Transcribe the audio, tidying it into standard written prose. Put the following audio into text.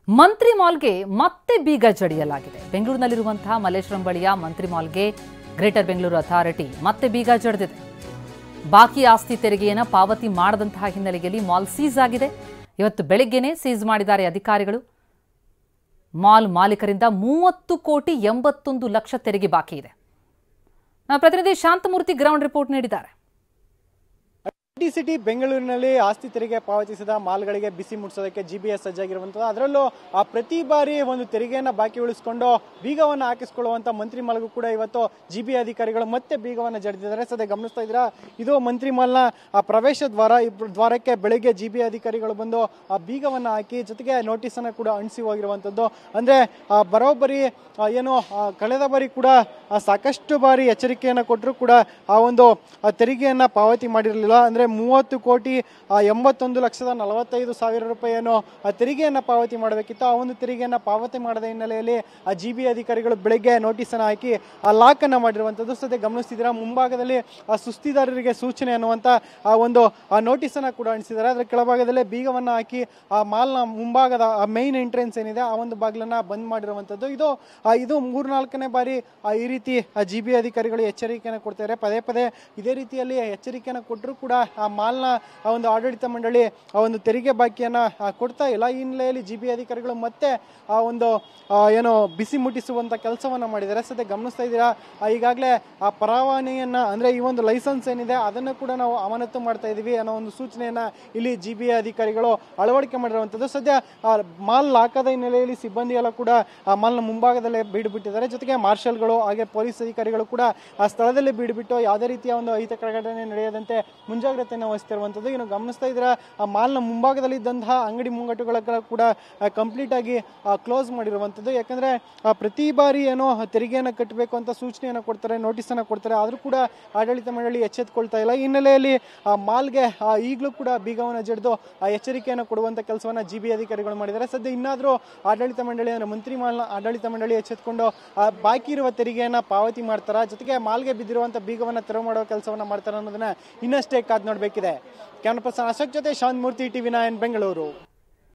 ಮಂತ್ರಿ ಮಾಲ್ಗೆ ಮತ್ತೆ ಬೀಗ ಜಡಿಯಲಾಗಿದೆ. ಬೆಂಗಳೂರಿನಲ್ಲಿರುವಂತಹ ಮಲ್ಲೇಶ್ವರಂ ಬಳಿಯ ಮಂತ್ರಿ ಮಾಲ್ಗೆ ಗ್ರೇಟರ್ ಬೆಂಗಳೂರು ಅಥಾರಿಟಿ ಮತ್ತೆ ಬೀಗ ಜಡಿದಿದೆ. ಬಾಕಿ ಆಸ್ತಿ ತೆರಿಗೆಯನ್ನು ಪಾವತಿ ಮಾಡದಂತಹ ಹಿನ್ನೆಲೆಯಲ್ಲಿ ಮಾಲ್ ಸೀಸ್ ಆಗಿದೆ. ಇವತ್ತು ಬೆಳಗ್ಗೆನೇ ಸೀಸ್ ಮಾಡಿದ್ದಾರೆ ಅಧಿಕಾರಿಗಳು. ಮಾಲ್ ಮಾಲೀಕರಿಂದ 30,81,00,000 ತೆರಿಗೆ ಬಾಕಿ ಇದೆ. ನಮ್ಮ ಪ್ರತಿನಿಧಿ ಶಾಂತಮೂರ್ತಿ ಗ್ರೌಂಡ್ ರಿಪೋರ್ಟ್ ನೀಡಿದ್ದಾರೆ. ಸಿಟಿ ಬೆಂಗಳೂರಿನಲ್ಲಿ ಆಸ್ತಿ ತೆರಿಗೆ ಪಾವತಿಸಿದ ಮಾಲ್ಗಳಿಗೆ ಬಿಸಿ ಮುಟ್ಟಿಸೋದಕ್ಕೆ ಜಿಬಿಎಸ್ ಸಜ್ಜಾಗಿರುವಂಥದ್ದು. ಅದರಲ್ಲೂ ಪ್ರತಿ ಬಾರಿ ಒಂದು ತೆರಿಗೆಯನ್ನು ಬಾಕಿ ಉಳಿಸಿಕೊಂಡು ಬೀಗವನ್ನು ಹಾಕಿಸಿಕೊಳ್ಳುವಂಥ ಮಂತ್ರಿ ಮಾಲ್ಗೂ ಕೂಡ ಇವತ್ತು ಜಿಬಿ ಅಧಿಕಾರಿಗಳು ಮತ್ತೆ ಬೀಗವನ್ನು ಜಡಿದಿದ್ದಾರೆ. ಸದ್ಯ ಗಮನಿಸ್ತಾ ಇದ್ದೀರಾ, ಇದು ಮಂತ್ರಿ ಮಾಲ್ನ ಪ್ರವೇಶ ದ್ವಾರಕ್ಕೆ ಬೆಳಗ್ಗೆ ಜಿಬಿ ಅಧಿಕಾರಿಗಳು ಬಂದು ಆ ಬೀಗವನ್ನು ಹಾಕಿ ಜೊತೆಗೆ ನೋಟಿಸನ್ನು ಕೂಡ ಅಂಟಿಸಿ ಹೋಗಿರುವಂಥದ್ದು. ಅಂದರೆ ಬರೋಬ್ಬರಿ ಏನು ಕಳೆದ ಬಾರಿ ಕೂಡ ಸಾಕಷ್ಟು ಬಾರಿ ಎಚ್ಚರಿಕೆಯನ್ನು ಕೊಟ್ಟರು ಕೂಡ ಆ ಒಂದು ತೆರಿಗೆಯನ್ನು ಪಾವತಿ ಮಾಡಿರಲಿಲ್ಲ. ಅಂದರೆ 30,81,45,000 ರೂಪಾಯಿಯನ್ನು ತೆರಿಗೆಯನ್ನು ಪಾವತಿ ಮಾಡಬೇಕಿತ್ತು. ಆ ಒಂದು ತೆರಿಗೆಯನ್ನು ಪಾವತಿ ಮಾಡದ ಹಿನ್ನೆಲೆಯಲ್ಲಿ ಜಿಬಿ ಅಧಿಕಾರಿಗಳು ಬೆಳಗ್ಗೆ ನೋಟಿಸನ್ನು ಹಾಕಿ ಲಾಕ್ ಅನ್ನು ಮಾಡಿರುವಂಥದ್ದು. ಸದ್ಯ ಗಮನಿಸ್ತಿದ್ದೀರಾ, ಮುಂಭಾಗದಲ್ಲಿ ಸುಸ್ತಿದಾರರಿಗೆ ಸೂಚನೆ ಅನ್ನುವಂಥ ಒಂದು ನೋಟಿಸನ್ನು ಕೂಡ ಅಂಟಿಸಿದ್ದಾರೆ. ಅದರ ಕೆಳಭಾಗದಲ್ಲೇ ಬೀಗವನ್ನು ಹಾಕಿ ಆ ಮಾಲ್ನ ಮುಂಭಾಗದ ಮೈನ್ ಎಂಟ್ರೆನ್ಸ್ ಏನಿದೆ ಆ ಒಂದು ಬಾಗಿಲನ್ನು ಬಂದ್ ಮಾಡಿರುವಂಥದ್ದು. ಇದು 3-4ನೇ ಬಾರಿ ಈ ರೀತಿ ಜಿಬಿ ಅಧಿಕಾರಿಗಳು ಎಚ್ಚರಿಕೆಯನ್ನು ಕೊಡ್ತಾರೆ. ಪದೇ ಪದೇ ಇದೇ ರೀತಿಯಲ್ಲಿ ಎಚ್ಚರಿಕೆಯನ್ನು ಕೊಟ್ಟರು ಕೂಡ ಆ ಮಾಲ್ನ ಒಂದು ಆಡಳಿತ ಮಂಡಳಿ ಆ ಒಂದು ತೆರಿಗೆ ಬಾಕಿಯನ್ನು ಕೊಡ್ತಾ ಇಲ್ಲ. ಈ ಹಿನ್ನೆಲೆಯಲ್ಲಿ ಜಿಬಿ ಅಧಿಕಾರಿಗಳು ಮತ್ತೆ ಆ ಒಂದು ಏನು ಬಿಸಿ ಮುಟ್ಟಿಸುವಂತ ಕೆಲಸವನ್ನ ಮಾಡಿದ್ದಾರೆ. ಸದ್ಯ ಗಮನಿಸ್ತಾ ಇದ್ದೀರಾ, ಈಗಾಗಲೇ ಆ ಪರವಾನಗಿಯನ್ನ ಅಂದ್ರೆ ಈ ಒಂದು ಲೈಸೆನ್ಸ್ ಏನಿದೆ ಅದನ್ನು ಕೂಡ ನಾವು ಅಮಾನತು ಮಾಡ್ತಾ ಇದೀವಿ ಅನ್ನೋ ಒಂದು ಸೂಚನೆಯನ್ನ ಇಲ್ಲಿ ಜಿಬಿ ಅಧಿಕಾರಿಗಳು ಅಳವಡಿಕೆ ಮಾಡಿರುವಂತದ್ದು. ಸದ್ಯ ಮಾಲ್ ಲಾಕದ ಹಿನ್ನೆಲೆಯಲ್ಲಿ ಸಿಬ್ಬಂದಿ ಎಲ್ಲ ಕೂಡ ಆ ಮಾಲ್ನ ಮುಂಭಾಗದಲ್ಲೇ ಬೀಡುಬಿಟ್ಟಿದ್ದಾರೆ. ಜೊತೆಗೆ ಮಾರ್ಷಲ್ಗಳು ಹಾಗೆ ಪೊಲೀಸ್ ಅಧಿಕಾರಿಗಳು ಕೂಡ ಆ ಸ್ಥಳದಲ್ಲಿ ಬೀಡುಬಿಟ್ಟು ಯಾವುದೇ ರೀತಿಯ ಒಂದು ಅಹಿತಕರ ಘಟನೆ ನಡೆಯದಂತೆ ಮುಂಜಾಗ್ರತೆಯನ್ನು ವಹಿಸ್ತಿರುವಂಥದ್ದು. ಇನ್ನು ಗಮನಿಸ್ತಾ ಇದ್ರೆ ಆ ಮಾಲ್ನ ಮುಂಭಾಗದಲ್ಲಿ ಇದ್ದಂತಹ ಅಂಗಡಿ ಮುಂಗಟ್ಟುಗಳ ಕೂಡ ಕಂಪ್ಲೀಟ್ ಆಗಿ ಕ್ಲೋಸ್ ಮಾಡಿರುವಂಥದ್ದು. ಯಾಕಂದ್ರೆ ಪ್ರತಿ ಬಾರಿ ಏನೋ ತೆರಿಗೆಯನ್ನು ಕಟ್ಟಬೇಕು ಅಂತ ಸೂಚನೆಯನ್ನು ಕೊಡ್ತಾರೆ, ನೋಟಿಸ್ ಅನ್ನು ಕೊಡ್ತಾರೆ, ಆದ್ರೂ ಕೂಡ ಆಡಳಿತ ಮಂಡಳಿ ಎಚ್ಚೆತ್ತುಕೊಳ್ತಾ ಇಲ್ಲ. ಈ ಹಿನ್ನೆಲೆಯಲ್ಲಿ ಆ ಮಾಲ್ಗೆ ಈಗಲೂ ಕೂಡ ಬೀಗವನ್ನು ಜಡಿದು ಎಚ್ಚರಿಕೆಯನ್ನು ಕೊಡುವಂತ ಕೆಲಸವನ್ನ ಜಿಬಿ ಅಧಿಕಾರಿಗಳು ಮಾಡಿದ್ದಾರೆ. ಸದ್ಯ ಇನ್ನಾದ್ರೂ ಆಡಳಿತ ಮಂಡಳಿ ಅಂದ್ರೆ ಮಂತ್ರಿ ಮಾಲ್ನ ಆಡಳಿತ ಮಂಡಳಿ ಎಚ್ಚೆತ್ತುಕೊಂಡು ಬಾಕಿ ಇರುವ ತೆರಿಗೆಯನ್ನ ಪಾವತಿ ಮಾಡ್ತಾರ, ಜೊತೆಗೆ ಮಾಲ್ಗೆ ಬಿದ್ದಿರುವಂತ ಬೀಗವನ್ನ ತೆರವು ಮಾಡುವ ಕೆಲಸವನ್ನ ಮಾಡ್ತಾರೆ ಅನ್ನೋದನ್ನ ಇನ್ನಷ್ಟೇ ಕಾದ್ ನೋಡ್ಬೇಕಿದೆ. ಕ್ಯಾಮರಾ ಪರ್ಸನ್ ಅಶೋಕ್ ಜೊತೆ ಶಾಂತಮೂರ್ತಿ, ಟಿವಿ 9 ಬೆಂಗಳೂರು.